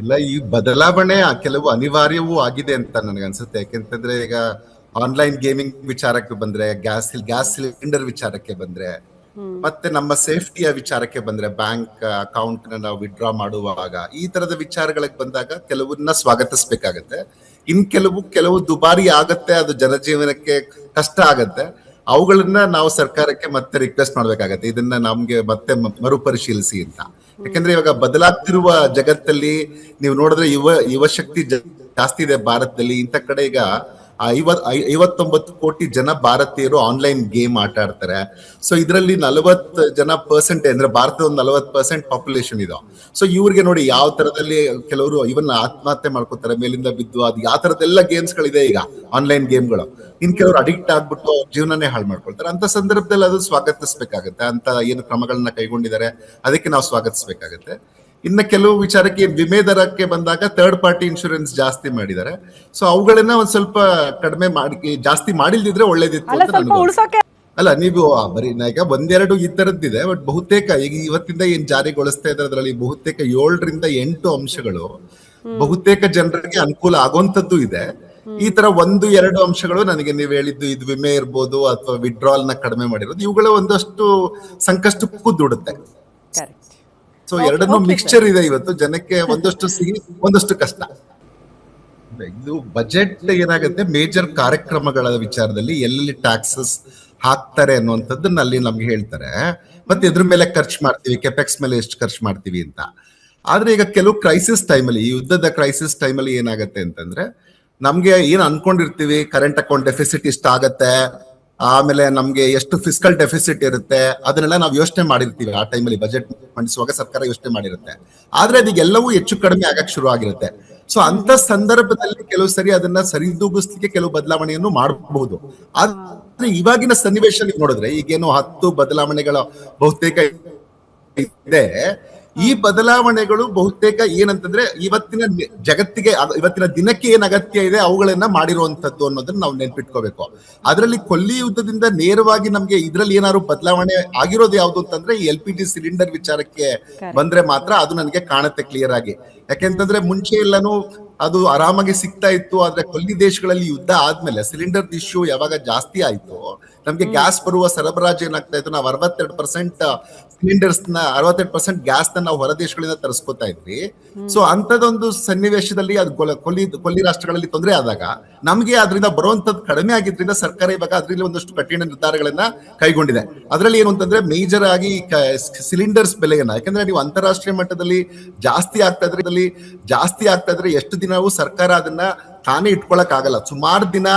ಇಲ್ಲ, ಈ ಬದಲಾವಣೆ ಕೆಲವು ಅನಿವಾರ್ಯವೂ ಆಗಿದೆ ಅಂತ ನನಗನ್ಸುತ್ತೆ. ಯಾಕೆಂತಂದ್ರೆ ಈಗ ಆನ್ಲೈನ್ ಗೇಮಿಂಗ್ ವಿಚಾರಕ್ಕೆ ಬಂದ್ರೆ, ಗ್ಯಾಸ್ ಸಿಲಿಂಡರ್ ವಿಚಾರಕ್ಕೆ ಬಂದ್ರೆ, ಮತ್ತೆ ನಮ್ಮ ಸೇಫ್ಟಿಯ ವಿಚಾರಕ್ಕೆ ಬಂದ್ರೆ, ಬ್ಯಾಂಕ್ ಅಕೌಂಟ್ ನಾವು ವಿಡ್ರಾ ಮಾಡುವಾಗ ಈ ತರದ ವಿಚಾರಗಳಿಗೆ ಬಂದಾಗ ಕೆಲವನ್ನ ಸ್ವಾಗತಿಸ್ಬೇಕಾಗತ್ತೆ. ಇನ್ ಕೆಲವು ದುಬಾರಿ ಆಗತ್ತೆ, ಅದು ಜನಜೀವನಕ್ಕೆ ಕಷ್ಟ ಆಗತ್ತೆ. ಅವುಗಳನ್ನ ನಾವು ಸರ್ಕಾರಕ್ಕೆ ಮತ್ತೆ ರಿಕ್ವೆಸ್ಟ್ ಮಾಡ್ಬೇಕಾಗತ್ತೆ, ಇದನ್ನ ನಮ್ಗೆ ಮತ್ತೆ ಮರುಪರಿಶೀಲಿಸಿ ಅಂತ. ಯಾಕಂದ್ರೆ ಇವಾಗ ಬದಲಾಗ್ತಿರುವ ಜಗತ್ತಲ್ಲಿ ನೀವು ನೋಡಿದ್ರೆ ಯುವ ಶಕ್ತಿ ಜಾಸ್ತಿ ಇದೆ ಭಾರತದಲ್ಲಿ. ಇಂಥ ಕಡೆ ಈಗ 59 ಕೋಟಿ ಜನ ಭಾರತೀಯರು ಆನ್ಲೈನ್ ಗೇಮ್ ಆಟ ಆಡ್ತಾರೆ. ಸೊ ಇದರಲ್ಲಿ 40% ಅಂದ್ರೆ ಭಾರತದ ಒಂದು 40% ಪಾಪ್ಯುಲೇಷನ್ ಇದೆ. ಸೊ ಇವ್ರಿಗೆ ನೋಡಿ ಯಾವ ತರದಲ್ಲಿ ಕೆಲವರು ಇವನ್ ಆತ್ಮಹತ್ಯೆ ಮಾಡ್ಕೋತಾರೆ, ಮೇಲಿಂದ ಬಿದ್ದು. ಅದು ಯಾವ ತರದೆಲ್ಲ ಗೇಮ್ಸ್ ಗಳಿದೆ ಈಗ, ಆನ್ಲೈನ್ ಗೇಮ್ಗಳು. ಇನ್ ಕೆಲವರು ಅಡಿಕ್ಟ್ ಆಗ್ಬಿಟ್ಟು ಜೀವನನೇ ಹಾಳು ಮಾಡ್ಕೊಳ್ತಾರೆ. ಅಂತ ಸಂದರ್ಭದಲ್ಲಿ ಅದು ಸ್ವಾಗತಿಸ್ಬೇಕಾಗತ್ತೆ. ಅಂತ ಏನು ಕ್ರಮಗಳನ್ನ ಕೈಗೊಂಡಿದ್ದಾರೆ ಅದಕ್ಕೆ ನಾವು ಸ್ವಾಗತಿಸ್ಬೇಕಾಗತ್ತೆ. ಇನ್ನ ಕೆಲವು ವಿಚಾರಕ್ಕೆ ವಿಮೆ ದರಕ್ಕೆ ಬಂದಾಗ ಥರ್ಡ್ ಪಾರ್ಟಿ ಇನ್ಶೂರೆನ್ಸ್ ಜಾಸ್ತಿ ಮಾಡಿದ್ದಾರೆ. ಸೊ ಅವುಗಳನ್ನ ಒಂದ್ ಸ್ವಲ್ಪ ಕಡಿಮೆ ಮಾಡಿ, ಜಾಸ್ತಿ ಮಾಡಿಲ್ದಿದ್ರೆ ಒಳ್ಳೇದಿತ್ತು ಅಂತ. ಅಲ್ಲ, ನೀವು ಬರೀ ಈಗ ಒಂದೆರಡು ಈ ತರದ್ದಿದೆ, ಬಟ್ ಬಹುತೇಕ ಈಗ ಇವತ್ತಿಂದ ಏನ್ ಜಾರಿಗೊಳಿಸ್ತಾ ಇದ್ದಾರೆ ಅದರಲ್ಲಿ ಬಹುತೇಕ 7 ರಿಂದ 8 ಅಂಶಗಳು ಬಹುತೇಕ ಜನರಿಗೆ ಅನುಕೂಲ ಆಗುವಂತದ್ದು ಇದೆ. ಈ ತರ 1-2 ಅಂಶಗಳು ನನಗೆ ನೀವು ಹೇಳಿದ್ದು, ಇದು ವಿಮೆ ಇರ್ಬೋದು ಅಥವಾ ವಿಡ್ರಾಲ್ ನ ಕಡಿಮೆ ಮಾಡಿರೋದು, ಇವುಗಳು ಒಂದಷ್ಟು ಸಂಕಷ್ಟಕ್ಕೂ ದುಡುತ್ತೆ. ಸೊ ಎರಡನ್ನೂ ಮಿಕ್ಸ್ಚರ್ ಇದೆ ಇವತ್ತು ಜನಕ್ಕೆ, ಒಂದಷ್ಟು ಸಿಹಿ ಒಂದಷ್ಟು ಕಷ್ಟ. ಇದು ಬಜೆಟ್ ಏನಾಗುತ್ತೆ, ಮೇಜರ್ ಕಾರ್ಯಕ್ರಮಗಳ ವಿಚಾರದಲ್ಲಿ ಎಲ್ಲೆಲ್ಲಿ ಟ್ಯಾಕ್ಸಸ್ ಹಾಕ್ತಾರೆ ಅನ್ನುವಂಥದ್ದನ್ನ ಅಲ್ಲಿ ನಮ್ಗೆ ಹೇಳ್ತಾರೆ. ಮತ್ತೆ ಇದ್ರ ಮೇಲೆ ಖರ್ಚು ಮಾಡ್ತೀವಿ, ಕೆಪೆಕ್ಸ್ ಮೇಲೆ ಎಷ್ಟು ಖರ್ಚು ಮಾಡ್ತೀವಿ ಅಂತ. ಆದ್ರೆ ಈಗ ಕೆಲವು ಕ್ರೈಸಿಸ್ ಟೈಮಲ್ಲಿ, ಈ ಯುದ್ಧದ ಕ್ರೈಸಿಸ್ ಟೈಮಲ್ಲಿ ಏನಾಗತ್ತೆ ಅಂತಂದ್ರೆ, ನಮ್ಗೆ ಏನ್ ಅನ್ಕೊಂಡಿರ್ತೀವಿ, ಕರೆಂಟ್ ಅಕೌಂಟ್ ಡೆಫಿಸಿಟ್ ಇಷ್ಟ ಆಗತ್ತೆ, ಆಮೇಲೆ ನಮ್ಗೆ ಎಷ್ಟು ಫಿಸ್ಕಲ್ ಡೆಫಿಸಿಟ್ ಇರುತ್ತೆ, ಅದನ್ನೆಲ್ಲ ನಾವು ಯೋಚನೆ ಮಾಡಿರ್ತೀವಿ. ಆ ಟೈಮಲ್ಲಿ ಬಜೆಟ್ ಮಂಡಿಸುವಾಗ ಸರ್ಕಾರ ಯೋಚನೆ ಮಾಡಿರುತ್ತೆ. ಆದ್ರೆ ಅದಕ್ಕೆಲ್ಲವೂ ಹೆಚ್ಚು ಕಡಿಮೆ ಆಗಕ್ ಶುರು ಆಗಿರುತ್ತೆ. ಸೊ ಅಂತ ಸಂದರ್ಭದಲ್ಲಿ ಕೆಲವು ಸರಿ ಅದನ್ನ ಸರಿದೂಗಿಸ್ಲಿಕ್ಕೆ ಕೆಲವು ಬದಲಾವಣೆಯನ್ನು ಮಾಡಬಹುದು. ಆದ್ರೆ ಇವಾಗಿನ ಸನ್ನಿವೇಶ ನೋಡಿದ್ರೆ ಈಗೇನು 10 ಬದಲಾವಣೆಗಳ ಬಹುತೇಕ ಇದೆ. ಈ ಬದಲಾವಣೆಗಳು ಬಹುತೇಕ ಏನಂತಂದ್ರೆ ಇವತ್ತಿನ ಜಗತ್ತಿಗೆ, ಇವತ್ತಿನ ದಿನಕ್ಕೆ ಏನ್ ಅಗತ್ಯ ಇದೆ ಅವುಗಳನ್ನ ಮಾಡಿರುವಂತದ್ದು ಅನ್ನೋದನ್ನ ನಾವು ನೆನ್ಪಿಟ್ಕೋಬೇಕು. ಅದರಲ್ಲಿ ಕೊಲ್ಲಿ ಯುದ್ಧದಿಂದ ನೇರವಾಗಿ ನಮ್ಗೆ ಇದ್ರಲ್ಲಿ ಏನಾದ್ರು ಬದಲಾವಣೆ ಆಗಿರೋದು ಯಾವ್ದು ಅಂತಂದ್ರೆ ಈ LPG ಸಿಲಿಂಡರ್ ವಿಚಾರಕ್ಕೆ ಬಂದ್ರೆ ಮಾತ್ರ ಅದು ನನಗೆ ಕಾಣುತ್ತೆ ಕ್ಲಿಯರ್ ಆಗಿ. ಯಾಕೆಂತಂದ್ರೆ ಮುಂಚೆ ಎಲ್ಲಾನು ಅದು ಆರಾಮಾಗಿ ಸಿಗ್ತಾ ಇತ್ತು. ಆದ್ರೆ ಕೊಲ್ಲಿ ದೇಶಗಳಲ್ಲಿ ಯುದ್ಧ ಆದ್ಮೇಲೆ ಸಿಲಿಂಡರ್ ಇಶ್ಯೂ ಯಾವಾಗ ಜಾಸ್ತಿ ಆಯ್ತು, ನಮ್ಗೆ ಗ್ಯಾಸ್ ಬರುವ ಸರಬರಾಜು ಏನಾಗ್ತಾ ಇತ್ತು, ನಾವು 62% ಸಿಲಿಂಡರ್ಸ್ ನ 62% ಗ್ಯಾಸ್ ನ ನಾವು ಹೊರ ದೇಶಗಳಿಂದ ತರಿಸ್ಕೊತಾ ಇದ್ವಿ. ಸೊ ಅಂತದೊಂದು ಸನ್ನಿವೇಶದಲ್ಲಿ ಅದು ಕೊಲ್ಲಿ ರಾಷ್ಟ್ರಗಳಲ್ಲಿ ತೊಂದರೆ ಆದಾಗ ನಮ್ಗೆ ಅದರಿಂದ ಬರುವಂತದ್ದು ಕಡಿಮೆ ಆಗಿದ್ರಿಂದ ಸರ್ಕಾರ ಇವಾಗ ಅದರಲ್ಲಿ ಒಂದಷ್ಟು ಕಠಿಣ ನಿರ್ಧಾರಗಳನ್ನ ಕೈಗೊಂಡಿದೆ. ಅದರಲ್ಲಿ ಏನು ಅಂತಂದ್ರೆ ಮೇಜರ್ ಆಗಿ ಸಿಲಿಂಡರ್ಸ್ ಬೆಲೆಯನ್ನ, ಯಾಕಂದ್ರೆ ನೀವು ಅಂತಾರಾಷ್ಟ್ರೀಯ ಮಟ್ಟದಲ್ಲಿ ಜಾಸ್ತಿ ಆಗ್ತಾ ಇದ್ರೆ ಎಷ್ಟು ದಿನವೂ ಸರ್ಕಾರ ಅದನ್ನ ತಾನೇ ಇಟ್ಕೊಳಕ್ ಆಗಲ್ಲ. ಸುಮಾರು ದಿನ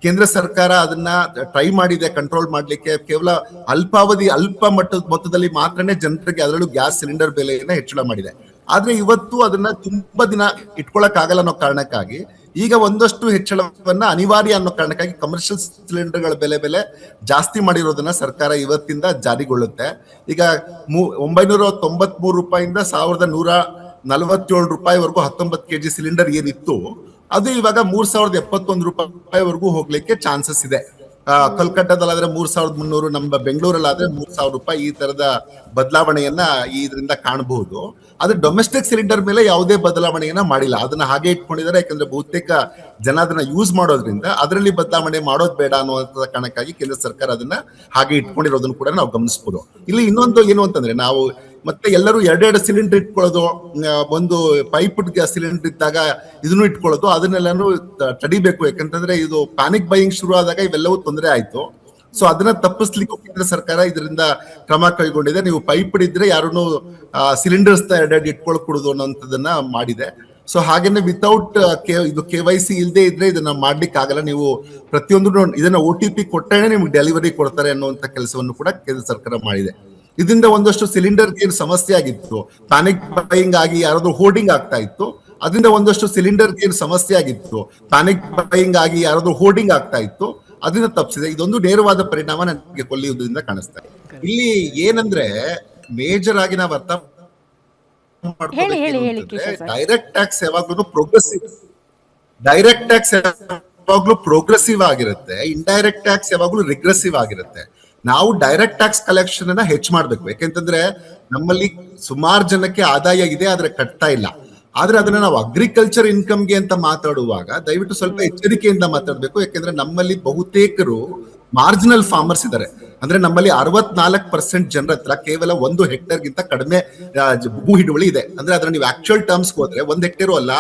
ಕೇಂದ್ರ ಸರ್ಕಾರ ಅದನ್ನ ಟ್ರೈ ಮಾಡಿದೆ ಕಂಟ್ರೋಲ್ ಮಾಡ್ಲಿಕ್ಕೆ. ಕೇವಲ ಅಲ್ಪ ಮೊತ್ತದಲ್ಲಿ ಮಾತ್ರನೇ ಜನರಿಗೆ, ಅದರಲ್ಲೂ ಗ್ಯಾಸ್ ಸಿಲಿಂಡರ್ ಬೆಲೆಯನ್ನ ಹೆಚ್ಚಳ ಮಾಡಿದೆ. ಆದ್ರೆ ಇವತ್ತು ಅದನ್ನ ತುಂಬಾ ದಿನ ಇಟ್ಕೊಳಕ್ ಆಗಲ್ಲ ಅನ್ನೋ ಕಾರಣಕ್ಕಾಗಿ ಈಗ ಒಂದಷ್ಟು ಹೆಚ್ಚಳವನ್ನ ಅನಿವಾರ್ಯ ಅನ್ನೋ ಕಾರಣಕ್ಕಾಗಿ ಕಮರ್ಷಿಯಲ್ ಸಿಲಿಂಡರ್ಗಳ ಬೆಲೆ ಜಾಸ್ತಿ ಮಾಡಿರೋದನ್ನ ಸರ್ಕಾರ ಇವತ್ತಿಂದ ಜಾರಿಗೊಳ್ಳುತ್ತೆ. ಈಗ 993 ರೂಪಾಯಿಂದ 1147 ರೂಪಾಯಿವರೆಗೂ 19 kg ಸಿಲಿಂಡರ್ ಏನಿತ್ತು ಅದು ಇವಾಗ 3071 ರೂಪಾಯಿವರೆಗೂ ಹೋಗ್ಲಿಕ್ಕೆ ಚಾನ್ಸಸ್ ಇದೆ. ಕಲ್ಕಟ್ಟಾದಲ್ಲಾದ್ರೆ 3300, ನಮ್ಮ ಬೆಂಗಳೂರಲ್ಲಾದ್ರೆ 3000 ರೂಪಾಯಿ ಈ ತರದ ಬದಲಾವಣೆಯನ್ನ ಇದರಿಂದ ಕಾಣಬಹುದು. ಆದ್ರೆ ಡೊಮೆಸ್ಟಿಕ್ ಸಿಲಿಂಡರ್ ಮೇಲೆ ಯಾವುದೇ ಬದಲಾವಣೆಯನ್ನ ಮಾಡಿಲ್ಲ, ಅದನ್ನ ಹಾಗೆ ಇಟ್ಕೊಂಡಿದ್ದಾರೆ. ಯಾಕಂದ್ರೆ ಬಹುತೇಕ ಜನ ಅದನ್ನ ಯೂಸ್ ಮಾಡೋದ್ರಿಂದ ಅದರಲ್ಲಿ ಬದಲಾವಣೆ ಮಾಡೋದು ಬೇಡ ಅನ್ನುವಂತ ಕಾರಣಕ್ಕಾಗಿ ಕೇಂದ್ರ ಸರ್ಕಾರ ಅದನ್ನ ಹಾಗೆ ಇಟ್ಕೊಂಡಿರೋದನ್ನು ಕೂಡ ನಾವು ಗಮನಿಸಬಹುದು. ಇಲ್ಲಿ ಇನ್ನೊಂದು ಏನು ಅಂತಂದ್ರೆ, ನಾವು ಮತ್ತೆ ಎಲ್ಲರೂ 2 ಸಿಲಿಂಡರ್ ಇಟ್ಕೊಳ್ಳೋದು, ಒಂದು ಪೈಪ್ ಸಿಲಿಂಡರ್ ಇದ್ದಾಗ ಇದನ್ನು ಇಟ್ಕೊಳ್ಳೋದು, ಅದನ್ನೆಲ್ಲಾನು ತಡಿಬೇಕು. ಯಾಕಂತಂದ್ರೆ ಇದು ಪ್ಯಾನಿಕ್ ಬೈಯಿಂಗ್ ಶುರು ಆದಾಗ ಇವೆಲ್ಲವೂ ತೊಂದರೆ ಆಯ್ತು. ಸೊ ಅದನ್ನ ತಪ್ಪಿಸ್ಲಿಕ್ಕೆ ಕೇಂದ್ರ ಸರ್ಕಾರ ಇದರಿಂದ ಕ್ರಮ ಕೈಗೊಂಡಿದೆ. ನೀವು ಪೈಪ್ ಇದ್ರೆ ಯಾರನ್ನು ಸಿಲಿಂಡರ್ಸ್ 2 ಇಟ್ಕೊಳ್ಕೂಡುದು ಅನ್ನೋಂಥದ್ದನ್ನ ಮಾಡಿದೆ. ಸೊ ಹಾಗೇನೆ ವಿತೌಟ್ ಇದು KYC ಇಲ್ಲದೆ ಇದ್ರೆ ಇದನ್ನ ಮಾಡ್ಲಿಕ್ಕೆ ಆಗಲ್ಲ. ನೀವು ಪ್ರತಿಯೊಂದು ಇದನ್ನ OTP ಕೊಟ್ಟರೆ ನಿಮ್ಗೆ ಡೆಲಿವರಿ ಕೊಡ್ತಾರೆ ಅನ್ನುವಂಥ ಕೆಲಸವನ್ನು ಕೂಡ ಕೇಂದ್ರ ಸರ್ಕಾರ ಮಾಡಿದೆ. ಇದರಿಂದ ಒಂದಷ್ಟು ಸಿಲಿಂಡರ್ ಏನು ಸಮಸ್ಯೆ ಆಗಿತ್ತು, ಪ್ಯಾನಿಕ್ ಬೈಯಿಂಗ್ ಆಗಿ ಯಾರಾದ್ರೂ ಹೋರ್ಡಿಂಗ್ ಆಗ್ತಾ ಇತ್ತು, ಅದರಿಂದ ಒಂದಷ್ಟು ಸಿಲಿಂಡರ್ ಏನು ಸಮಸ್ಯೆ ಆಗಿತ್ತು, ಪ್ಯಾನಿಕ್ ಬೈಯಿಂಗ್ ಆಗಿ ಯಾರಾದ್ರೂ ಹೋರ್ಡಿಂಗ್ ಆಗ್ತಾ ಇತ್ತು, ಅದನ್ನ ತಪ್ಪಿಸಿದೆ. ಇದೊಂದು ನೇರವಾದ ಪರಿಣಾಮ ನನಗೆ ಕೊಲ್ಲಿ ಯುದ್ಧದಿಂದ ಕಾಣಿಸ್ತಾ ಇದೆ. ಇಲ್ಲಿ ಏನಂದ್ರೆ ಮೇಜರ್ ಆಗಿ ನಾವು ಅರ್ಥ ಡೈರೆಕ್ಟ್ ಟ್ಯಾಕ್ಸ್ ಯಾವಾಗ್ಲೂ ಪ್ರೋಗ್ರೆಸಿವ್ ಆಗಿರುತ್ತೆ, ಇಂಡೈರೆಕ್ಟ್ ಟ್ಯಾಕ್ಸ್ ಯಾವಾಗ್ಲೂ ರಿಗ್ರೆಸಿವ್ ಆಗಿರುತ್ತೆ. ನಾವು ಡೈರೆಕ್ಟ್ ಟ್ಯಾಕ್ಸ್ ಕಲೆಕ್ಷನ್ ಅನ್ನ ಹೆಚ್ಚು ಮಾಡ್ಬೇಕು. ಯಾಕೆಂತಂದ್ರೆ ನಮ್ಮಲ್ಲಿ ಸುಮಾರು ಜನಕ್ಕೆ ಆದಾಯ ಇದೆ ಆದ್ರೆ ಕಟ್ತಾ ಇಲ್ಲ. ಆದ್ರೆ ಅದನ್ನ ನಾವು ಅಗ್ರಿಕಲ್ಚರ್ ಇನ್ಕಮ್ಗೆ ಅಂತ ಮಾತಾಡುವಾಗ ದಯವಿಟ್ಟು ಸ್ವಲ್ಪ ಎಚ್ಚರಿಕೆಯಿಂದ ಮಾತಾಡ್ಬೇಕು. ಯಾಕೆಂದ್ರೆ ನಮ್ಮಲ್ಲಿ ಬಹುತೇಕರು ಮಾರ್ಜಿನಲ್ ಫಾರ್ಮರ್ಸ್ ಇದ್ದಾರೆ. ಅಂದ್ರೆ ನಮ್ಮಲ್ಲಿ 64% ಜನರ ಹತ್ರ ಕೇವಲ 1 ಹೆಕ್ಟೇರ್ಗಿಂತ ಕಡಿಮೆ ಭೂ ಹಿಡುವಳಿ ಇದೆ. ಅಂದ್ರೆ ಅದನ್ನ ನೀವು ಆಕ್ಚುಯಲ್ ಟರ್ಮ್ಸ್ ಹೋದ್ರೆ 1 ಹೆಕ್ಟೇರು ಅಲ್ಲ,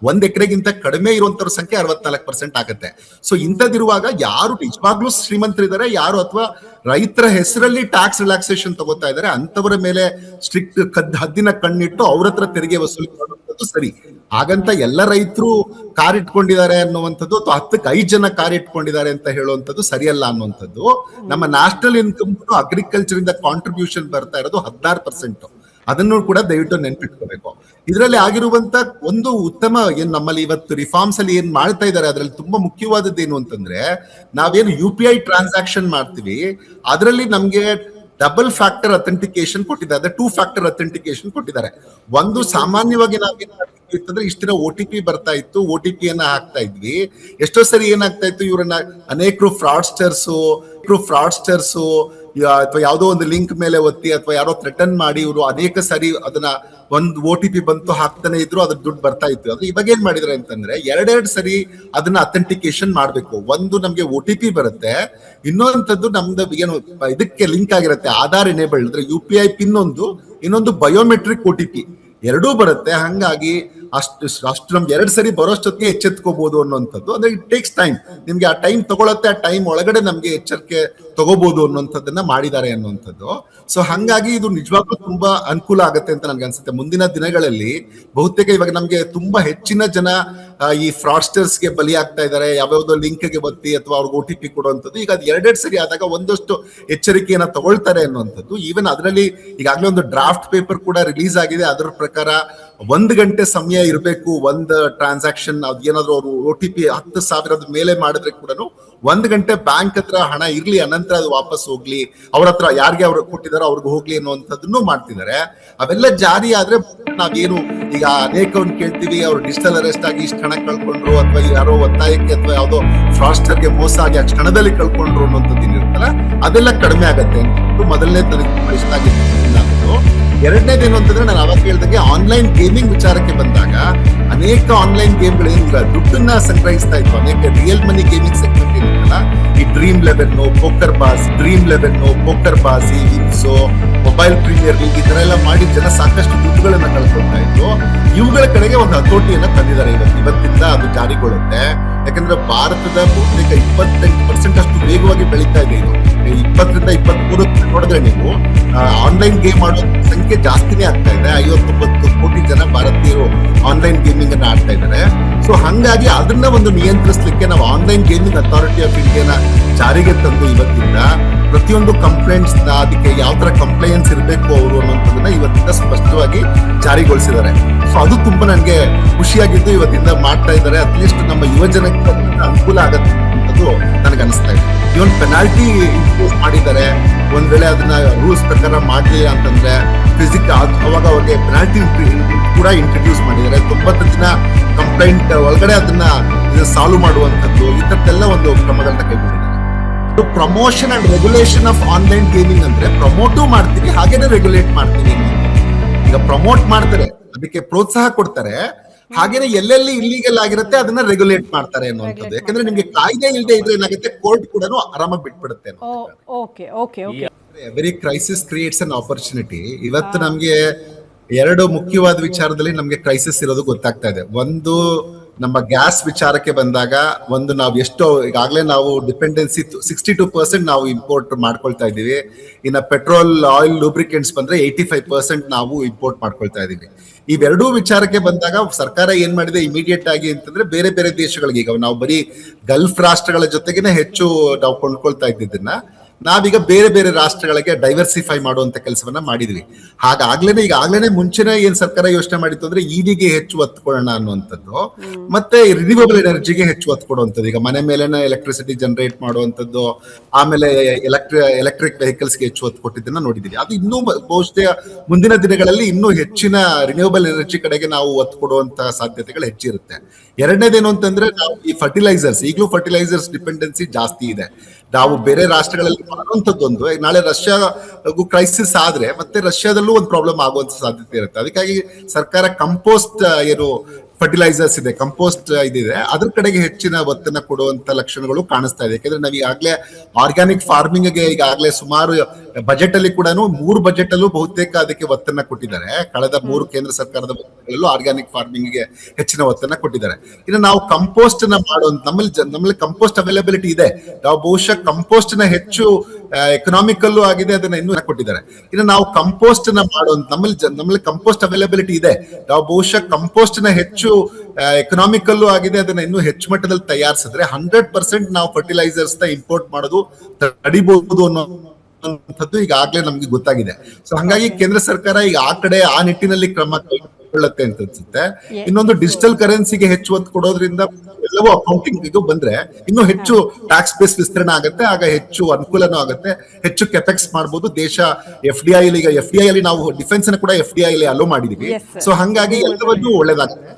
1 ಎಕರೆಗಿಂತ ಕಡಿಮೆ ಇರುವಂತರ ಸಂಖ್ಯೆ 64% ಆಗುತ್ತೆ. ಸೊ ಇಂಥದಿರುವಾಗ ಯಾರು ನಿಜವಾಗ್ಲೂ ಶ್ರೀಮಂತರಿದ್ದಾರೆ, ಯಾರು ಅಥವಾ ರೈತರ ಹೆಸರಲ್ಲಿ ಟ್ಯಾಕ್ಸ್ ರಿಲ್ಯಾಕ್ಸೇಷನ್ ತಗೋತಾ ಇದ್ದಾರೆ, ಅಂತವರ ಮೇಲೆ ಸ್ಟ್ರಿಕ್ಟ್ ಹದ್ದಿನ ಕಣ್ಣಿಟ್ಟು ಅವ್ರ ಹತ್ರ ತೆರಿಗೆ ವಸೂಲಿ ಮಾಡುವಂಥದ್ದು ಸರಿ. ಹಾಗಂತ ಎಲ್ಲ ರೈತರು ಕಾರ್ ಇಟ್ಕೊಂಡಿದ್ದಾರೆ ಅನ್ನುವಂಥದ್ದು ಅಥವಾ 10ಕ್ಕೆ 5 ಜನ ಕಾರ್ ಇಟ್ಕೊಂಡಿದ್ದಾರೆ ಅಂತ ಹೇಳುವಂಥದ್ದು ಸರಿಯಲ್ಲ ಅನ್ನುವಂಥದ್ದು. ನಮ್ಮ ನ್ಯಾಷನಲ್ ಇನ್ಕಮ್ ಅಗ್ರಿಕಲ್ಚರ್ ಇಂದ ಕಾಂಟ್ರಿಬ್ಯೂಷನ್ ಬರ್ತಾ ಇರೋದು 16%. ಅದನ್ನು ಕೂಡ ದಯವಿಟ್ಟು ನೆನ್ಪಿಟ್ಕೋಬೇಕು. ಇದರಲ್ಲಿ ಆಗಿರುವಂತ ಒಂದು ಉತ್ತಮ ಏನ್ ನಮ್ಮಲ್ಲಿ ಇವತ್ತು ರಿಫಾರ್ಮ್ಸ್ ಅಲ್ಲಿ ಏನ್ ಮಾಡ್ತಾ ಇದ್ದಾರೆ, ಅದರಲ್ಲಿ ತುಂಬಾ ಮುಖ್ಯವಾದದ್ದು ಏನು ಅಂತಂದ್ರೆ, ನಾವೇನು UPI ಟ್ರಾನ್ಸಾಕ್ಷನ್ ಮಾಡ್ತೀವಿ ಅದರಲ್ಲಿ ನಮ್ಗೆ ಡಬಲ್ ಫ್ಯಾಕ್ಟರ್ ಅಥೆಂಟಿಕೇಶನ್ ಕೊಟ್ಟಿದ್ದಾರೆ, 2 ಫ್ಯಾಕ್ಟರ್ ಅಥೆಂಟಿಕೇಶನ್ ಕೊಟ್ಟಿದ್ದಾರೆ. ಒಂದು ಸಾಮಾನ್ಯವಾಗಿ ನಾವೇನ್ ಮಾಡ್ತೀವಿ ಅಂತಂದ್ರೆ, ಇಷ್ಟ ದಿನ OTP ಬರ್ತಾ ಇತ್ತು, OTP ಅನ್ನ ಹಾಕ್ತಾ ಇದ್ವಿ. ಎಷ್ಟೋ ಸರಿ ಏನಾಗ್ತಾ ಇತ್ತು, ಇವರನ್ನ ಅನೇಕರು ಫ್ರಾಡ್ಸ್ಟರ್ಸು ಅಥವಾ ಯಾವುದೋ ಒಂದು ಲಿಂಕ್ ಮೇಲೆ ಒತ್ತಿ ಅಥವಾ ಯಾರೋ ಥ್ರೆಟನ್ ಮಾಡಿ ಇವರು ಅನೇಕ ಸರಿ ಅದನ್ನ ಒಂದು OTP ಬಂತು ಹಾಕ್ತಾನೆ ಇದ್ರು, ಅದ್ರ ದುಡ್ಡು ಬರ್ತಾ ಇತ್ತು. ಆದ್ರೆ ಇವಾಗ ಏನ್ ಮಾಡಿದ್ರೆ ಅಂತಂದ್ರೆ, 2 ಸರಿ ಅದನ್ನ ಅಥೆಂಟಿಕೇಶನ್ ಮಾಡ್ಬೇಕು. ಒಂದು ನಮ್ಗೆ OTP ಬರುತ್ತೆ, ಇನ್ನೊಂದು ನಮ್ದು ಏನು ಇದಕ್ಕೆ ಲಿಂಕ್ ಆಗಿರುತ್ತೆ ಆಧಾರ್ ಎನೇಬಲ್ಡ್, ಅಂದ್ರೆ UPI ಪಿನ್ ಇನ್ನೊಂದು ಬಯೋಮೆಟ್ರಿಕ್ OTP ಎರಡೂ ಬರುತ್ತೆ. ಹಂಗಾಗಿ ಅಷ್ಟು ನಮ್ಗೆ 2 ಸರಿ ಬರೋಷ್ಟೊತ್ತಿಗೆ ಎಚ್ಚೆತ್ಕೋಬಹುದು ಅನ್ನೋಂಥದ್ದು. ಅಂದ್ರೆ ಇಟ್ ಟೇಕ್ಸ್ ಟೈಮ್, ನಿಮ್ಗೆ ಆ ಟೈಮ್ ತಗೊಳತ್ತೆ, ಆ ಟೈಮ್ ಒಳಗಡೆ ನಮ್ಗೆ ಎಚ್ಚರಿಕೆ ತಗೋಬಹುದು ಅನ್ನೋಂಥದ್ದನ್ನ ಮಾಡಿದ್ದಾರೆ ಅನ್ನುವಂಥದ್ದು. ಸೊ ಹಂಗಾಗಿ ಇದು ನಿಜವಾಗ್ಲೂ ತುಂಬಾ ಅನುಕೂಲ ಆಗುತ್ತೆ ಅಂತ ನನ್ಗೆ ಅನ್ಸುತ್ತೆ. ಮುಂದಿನ ದಿನಗಳಲ್ಲಿ ಬಹುತೇಕ ಇವಾಗ ನಮ್ಗೆ ತುಂಬಾ ಹೆಚ್ಚಿನ ಜನ ಈ ಫ್ರಾಡ್ಸ್ಟರ್ಸ್ಗೆ ಬಲಿ ಆಗ್ತಾ ಇದ್ದಾರೆ, ಯಾವ್ಯಾವ್ದೋ ಲಿಂಕ್ಗೆ ಒತ್ತಿ ಅಥವಾ ಅವ್ರಿಗೆ OTP ಕೊಡುವಂಥದ್ದು. ಈಗ ಅದು 2 ಸರಿ ಆದಾಗ ಒಂದಷ್ಟು ಎಚ್ಚರಿಕೆಯನ್ನ ತಗೊಳ್ತಾರೆ ಅನ್ನುವಂಥದ್ದು. ಈವನ್ ಅದರಲ್ಲಿ ಈಗಾಗಲೇ ಒಂದು ಡ್ರಾಫ್ಟ್ ಪೇಪರ್ ಕೂಡ ರಿಲೀಸ್ ಆಗಿದೆ. ಅದರ ಪ್ರಕಾರ 1 ಗಂಟೆ ಸಮಯ ಇರಬೇಕು ಒಂದು ಟ್ರಾನ್ಸಾಕ್ಷನ್. ಅದೇನಾದ್ರು ಅವರು OTP 10,000 ಮೇಲೆ ಮಾಡಿದ್ರೆ ಕೂಡ 1 ಗಂಟೆ ಬ್ಯಾಂಕ್ ಹತ್ರ ಹಣ ಇರ್ಲಿ, ಅನಂತರ ಅದು ವಾಪಸ್ ಹೋಗ್ಲಿ, ಅವ್ರ ಹತ್ರ ಯಾರಿಗೆ ಅವ್ರು ಕೊಟ್ಟಿದಾರೋ ಅವ್ರಿಗೆ ಹೋಗ್ಲಿ ಅನ್ನುವಂಥದ್ದನ್ನು ಮಾಡ್ತಿದ್ದಾರೆ. ಅವೆಲ್ಲ ಜಾರಿ ಆದ್ರೆ ನಾವೇನು ಈಗ ಅನೇಕವನ್ನು ಕೇಳ್ತೀವಿ, ಅವ್ರು ಡಿಜಿಟಲ್ ಅರೆಸ್ಟ್ ಆಗಿ ಇಷ್ಟು ಹಣ ಕಳ್ಕೊಂಡ್ರು, ಅಥವಾ ಯಾರೋ ಒತ್ತಾಯಕ್ಕೆ ಅಥವಾ ಯಾವ್ದೋ ಫ್ರಾಡ್ಸ್ಟರ್ಗೆ ಮೋಸ ಆಗಿ ಆ ಕ್ಷಣದಲ್ಲಿ ಕಳ್ಕೊಂಡ್ರು ಅನ್ನೋಂಥದ್ದು ಏನಿರುತ್ತಲ್ಲ, ಅದೆಲ್ಲ ಕಡಿಮೆ ಆಗತ್ತೆ ಅಂತ ಮೊದಲನೇ ನನಗೆ ಇಷ್ಟ ಆಗಿತ್ತು. ಎರಡನೇದೇನು ಅಂತಂದ್ರೆ, ನಾನು ಅವಾಗ ಹೇಳ್ದಂಗೆ ಆನ್ಲೈನ್ ಗೇಮಿಂಗ್ ವಿಚಾರಕ್ಕೆ ಬಂದಾಗ ಅನೇಕ ಆನ್ಲೈನ್ ಗೇಮ್ಗಳು ಏನಿಲ್ಲ ದುಡ್ಡನ್ನ ಸಂಗ್ರಹಿಸ್ತಾ ಇತ್ತು. ಅನೇಕ ರಿಯಲ್ ಮನಿ ಗೇಮಿಂಗ್ ಸೆಗ್ಮೆಂಟ್ ಏನಿಲ್ಲ, ಈ Dream 11, Poker Baazi, Winzo, mobile premier league ಈ ತರ ಎಲ್ಲ ಮಾಡಿ ಜನ ಸಾಕಷ್ಟು ದುಡ್ಡುಗಳನ್ನ ಕಳ್ಕೊಳ್ತಾ ಇತ್ತು. ಇವುಗಳ ಕಡೆಗೆ ಒಂದು ಹತೋಟಿಯನ್ನ ತಂದಿದ್ದಾರೆ ಇವತ್ತಿಂದ ಅದು ಜಾರಿಗೊಳ್ಳುತ್ತೆ. ಯಾಕಂದ್ರೆ ಭಾರತದ ಬಹುತೇಕ 28% ಅಷ್ಟು ವೇಗವಾಗಿ ಬೆಳೀತಾ ಇದೆ. ಇದು 20ರಿಂದ 23 ನೋಡಿದ್ರೆ ನೀವು ಆನ್ಲೈನ್ ಗೇಮ್ ಆಡೋ ಸಂಖ್ಯೆ ಜಾಸ್ತಿನೇ ಆಗ್ತಾ ಇದೆ. 59 ಕೋಟಿ ಜನ ಭಾರತೀಯರು ಆನ್ಲೈನ್ ಗೇಮಿಂಗ್ ಅನ್ನ ಆಡ್ತಾ ಇದ್ದಾರೆ. ಸೊ ಹಂಗಾಗಿ ಅದನ್ನ ಒಂದು ನಿಯಂತ್ರಿಸಲಿಕ್ಕೆ ನಾವು ಆನ್ಲೈನ್ ಗೇಮಿಂಗ್ ಅಥಾರಿಟಿ ಆಫ್ ಇಂಡಿಯಾನ ಜಾರಿಗೆ ತಂದು ಇವತ್ತಿಂದ ಪ್ರತಿಯೊಂದು ಕಂಪ್ಲೇಂಟ್ಸ್ ಅದಕ್ಕೆ ಯಾವ ತರ ಕಂಪ್ಲೇಂಟ್ಸ್ ಇರಬೇಕು ಅವರು ಅನ್ನೋದನ್ನ ಇವತ್ತಿಂದ ಸ್ಪಷ್ಟವಾಗಿ ಜಾರಿಗೊಳಿಸಿದ್ದಾರೆ. ಸೊ ಅದು ತುಂಬಾ ನನಗೆ ಖುಷಿಯಾಗಿದ್ದು ಇವತ್ತಿಂದ ಮಾಡ್ತಾ ಇದ್ದಾರೆ. ಅಟ್ಲೀಸ್ಟ್ ನಮ್ಮ ಯುವ ಜನಕ್ಕೆ ಅನುಕೂಲ ಆಗತ್ತೆ ಅನ್ನೋದು ನನಗೆ ಅನಿಸ್ತಾ ಇದೆ. ಇವನ್ ಪೆನಾಲ್ಟಿ ಇಂಪೋಸ್ ಮಾಡಿದ್ದಾರೆ, ಒಂದ್ ವೇಳೆ ಅದನ್ನ ರೂಲ್ಸ್ ಪ್ರಕಾರ ಮಾಡಲಿಲ್ಲ ಅಂತಂದ್ರೆ ಅವಾಗ ಅವ್ರಿಗೆ ಪೆನಾಲ್ಟಿ ಕೂಡ ಇಂಟ್ರೊಡ್ಯೂಸ್ ಮಾಡಿದ್ದಾರೆ. 90 ದಿನ ಕಂಪ್ಲೇಂಟ್ ಒಳಗಡೆ ಅದನ್ನ ಸಾಲ್ವ್ ಮಾಡುವಂತದ್ದು, ಈ ತರದೆಲ್ಲ ಒಂದು ಕ್ರಮಗಳನ್ನ ಕೈಗೊಂಡಿದ್ದಾರೆ. Promotion and regulation of online gaming ಅಂದ್ರೆ ಪ್ರಮೋಟು ಮಾಡ್ತೀವಿ, ಹಾಗೇನೆ ರೆಗ್ಯುಲೇಟ್ ಮಾಡ್ತೀವಿ. ಈಗ ಪ್ರಮೋಟ್ ಮಾಡ್ತಾರೆ, ಅದಕ್ಕೆ ಪ್ರೋತ್ಸಾಹ ಕೊಡ್ತಾರೆ, ಹಾಗೇನೆ ಎಲ್ಲೆಲ್ಲಿ ಇಲ್ಲಿಗಲ್ ಆಗಿರುತ್ತೆ ಅದನ್ನ ರೆಗ್ಯುಲೇಟ್ ಮಾಡ್ತಾರೆ ಅನ್ನುವಂಥದ್ದು. ಯಾಕಂದ್ರೆ ನಿಮ್ಗೆ ಕಾಯ್ದೆ ಇಲ್ಲದೆ ಇದ್ರೆ ಏನಾಗುತ್ತೆ, ಕೋರ್ಟ್ ಕೂಡ ಆರಾಮಾಗಿ ಬಿಟ್ಬಿಡುತ್ತೆ. Every crisis creates an opportunity. ಇವತ್ತು ನಮ್ಗೆ 2 ಮುಖ್ಯವಾದ ವಿಚಾರದಲ್ಲಿ ನಮ್ಗೆ ಕ್ರೈಸಿಸ್ ಇರೋದು ಗೊತ್ತಾಗ್ತಾ ಇದೆ. ಒಂದು, ನಮ್ಮ ಗ್ಯಾಸ್ ವಿಚಾರಕ್ಕೆ ಬಂದಾಗ ಒಂದು ನಾವು ಎಷ್ಟೋ ಈಗಾಗಲೇ ನಾವು ಡಿಪೆಂಡೆನ್ಸಿ 62% ನಾವು ಇಂಪೋರ್ಟ್ ಮಾಡ್ಕೊಳ್ತಾ ಇದೀವಿ. ಇನ್ನು ಪೆಟ್ರೋಲ್, ಆಯಿಲ್, ಲೂಬ್ರಿಕೆಂಟ್ಸ್ ಬಂದ್ರೆ 85% ನಾವು ಇಂಪೋರ್ಟ್ ಮಾಡ್ಕೊಳ್ತಾ ಇದೀವಿ. ಇವೆರಡೂ ವಿಚಾರಕ್ಕೆ ಬಂದಾಗ ಸರ್ಕಾರ ಏನ್ ಮಾಡಿದೆ ಇಮಿಡಿಯೇಟ್ ಆಗಿ ಅಂತಂದ್ರೆ, ಬೇರೆ ಬೇರೆ ದೇಶಗಳಿಗೆ, ಈಗ ನಾವು ಬರೀ ಗಲ್ಫ್ ರಾಷ್ಟ್ರಗಳ ಜೊತೆಗೇನೆ ಹೆಚ್ಚು ನಾವು ಕೊಂಡ್ಕೊಳ್ತಾ ಇದ್ದಿದ್ದನ್ನ ನಾವೀಗ ಬೇರೆ ಬೇರೆ ರಾಷ್ಟ್ರಗಳಿಗೆ ಡೈವರ್ಸಿಫೈ ಮಾಡುವಂತ ಕೆಲಸವನ್ನ ಮಾಡಿದ್ವಿ. ಈಗಾಗ್ಲೇನೆ ಮುಂಚೆನೆ ಏನ್ ಸರ್ಕಾರ ಯೋಚನೆ ಮಾಡಿತ್ತು ಅಂದ್ರೆ EVಗೆ ಹೆಚ್ಚು ಒತ್ತು ಕೊಡೋಣ ಅನ್ನುವಂಥದ್ದು, ಮತ್ತೆ ರಿನ್ಯೂವಬಲ್ ಎನರ್ಜಿಗೆ ಹೆಚ್ಚು ಒತ್ತು ಕೊಡುವಂಥದ್ದು. ಈಗ ಮನೆ ಮೇಲೆನೆ ಎಲೆಕ್ಟ್ರಿಸಿಟಿ ಜನರೇಟ್ ಮಾಡುವಂಥದ್ದು, ಆಮೇಲೆ ಎಲೆಕ್ಟ್ರಿಕ್ ವೆಹಿಕಲ್ಸ್ಗೆ ಹೆಚ್ಚು ಒತ್ತು ಕೊಟ್ಟಿದ್ದನ್ನ ನೋಡಿದೀವಿ. ಅದು ಇನ್ನೂ ಬಹುಶಃ ಮುಂದಿನ ದಿನಗಳಲ್ಲಿ ಇನ್ನೂ ಹೆಚ್ಚಿನ ರಿನ್ಯೂವಬಲ್ ಎನರ್ಜಿ ಕಡೆಗೆ ನಾವು ಒತ್ತು ಕೊಡುವಂತಹ ಸಾಧ್ಯತೆಗಳು ಹೆಚ್ಚಿರುತ್ತೆ. ಎರಡನೇದೇನು ಅಂತಂದ್ರೆ, ನಾವು ಈ ಫರ್ಟಿಲೈಸರ್ಸ್, ಈಗಲೂ ಫರ್ಟಿಲೈಸರ್ಸ್ ಡಿಪೆಂಡೆನ್ಸಿ ಜಾಸ್ತಿ ಇದೆ. ನಾವು ಬೇರೆ ರಾಷ್ಟ್ರಗಳಲ್ಲಿ ಮಾಡುವಂತದ್ದೊಂದು, ನಾಳೆ ರಷ್ಯಾಗೂ ಕ್ರೈಸಿಸ್ ಆದ್ರೆ ಮತ್ತೆ ರಷ್ಯಾದಲ್ಲೂ ಒಂದು ಪ್ರಾಬ್ಲಮ್ ಆಗುವಂತ ಸಾಧ್ಯತೆ ಇರುತ್ತೆ. ಅದಕ್ಕಾಗಿ ಸರ್ಕಾರ ಕಂಪೋಸ್ಟ್ ಏನು ಫರ್ಟಿಲೈಸರ್ಸ್ ಇದೆ, ಕಂಪೋಸ್ಟ್ ಇದಿದೆ, ಅದ್ರ ಕಡೆಗೆ ಹೆಚ್ಚಿನ ಒತ್ತನ್ನ ಕೊಡುವಂತ ಲಕ್ಷಣಗಳು ಕಾಣಿಸ್ತಾ ಇದೆ. ಯಾಕಂದ್ರೆ ನಾವು ಈಗಾಗಲೇ ಆರ್ಗ್ಯಾನಿಕ್ ಫಾರ್ಮಿಂಗ್ ಗೆ ಈಗಾಗಲೇ ಸುಮಾರು ಬಜೆಟ್ ಅಲ್ಲಿ ಕೂಡ 3 ಬಜೆಟ್ ಅಲ್ಲೂ ಬಹುತೇಕ ಅದಕ್ಕೆ ಒತ್ತನ್ನ ಕೊಟ್ಟಿದ್ದಾರೆ. ಕಳೆದ 3 ಕೇಂದ್ರ ಸರ್ಕಾರದ ಬಜೆಟ್ಗಳಲ್ಲೂ ಆರ್ಗ್ಯಾನಿಕ್ ಫಾರ್ಮಿಂಗ್ ಗೆ ಹೆಚ್ಚಿನ ಒತ್ತನ್ನ ಕೊಟ್ಟಿದ್ದಾರೆ. ಇನ್ನು ನಾವು ಕಂಪೋಸ್ಟ್ ನ ಮಾಡುವಂತ ನಮ್ಮಲ್ಲಿ ಕಂಪೋಸ್ಟ್ ಅವೈಲಬಿಲಿಟಿ ಇದೆ. ನಾವು ಬಹುಶಃ ಕಂಪೋಸ್ಟ್ ನ ಹೆಚ್ಚು ಎಕನಾಮಿಕಲ್ ಆಗಿದೆ, ಅದನ್ನ ಇನ್ನೂ ಕೊಟ್ಟಿದ್ದಾರೆ. ಇನ್ನು ನಾವು ಕಂಪೋಸ್ಟ್ ನ ಮಾಡುವಂತ ನಮ್ಮಲ್ಲಿ ಕಂಪೋಸ್ಟ್ ಅವೈಲಬಿಲಿಟಿ ಇದೆ. ನಾವು ಬಹುಶಃ ಕಂಪೋಸ್ಟ್ ನ ಹೆಚ್ಚು ಎಕನಾಮಿಕಲ್ ಆಗಿದೆ, ಅದನ್ನ ಇನ್ನೂ ಹೆಚ್ಚು ಮಟ್ಟದಲ್ಲಿ ತಯಾರಿಸಿದ್ರೆ 100% ನಾವು ಫರ್ಟಿಲೈಸರ್ಸ್ ನ ಇಂಪೋರ್ಟ್ ಮಾಡೋದು ತಡಿಬಹುದು ಅನ್ನೋಂಥದ್ದು ಈಗಾಗಲೇ ನಮ್ಗೆ ಗೊತ್ತಾಗಿದೆ. ಸೊ ಹಂಗಾಗಿ ಕೇಂದ್ರ ಸರ್ಕಾರ ಈಗ ಆ ನಿಟ್ಟಿನಲ್ಲಿ ಕ್ರಮ ಕೈಗೊಳ್ಳುತ್ತೆ ಅಂತ ಅನ್ಸುತ್ತೆ. ಇನ್ನೊಂದು ಡಿಜಿಟಲ್ ಕರೆನ್ಸಿಗೆ ಹೆಚ್ಚು ಒತ್ತು ಕೊಡೋದ್ರಿಂದ ಎಲ್ಲವೂ ಅಕೌಂಟಿಂಗ್ ಬಂದ್ರೆ ಇನ್ನೂ ಹೆಚ್ಚು ಟ್ಯಾಕ್ಸ್ ಬೇಸ್ ವಿಸ್ತರಣೆ ಆಗುತ್ತೆ, ಆಗ ಹೆಚ್ಚು ಅನುಕೂಲನೂ ಆಗುತ್ತೆ, ಹೆಚ್ಚು ಕೆಪೆಕ್ಸ್ ಮಾಡಬಹುದು. ದೇಶ FDI ಅಲ್ಲಿ ನಾವು ಡಿಫೆನ್ಸ್ ನ ಕೂಡ FDI ಅಲ್ಲಿ ಅಲೋ ಮಾಡಿದೀವಿ. ಸೊ ಹಂಗಾಗಿ ಎಲ್ಲವನ್ನೂ ಒಳ್ಳೇದಾಗುತ್ತೆ.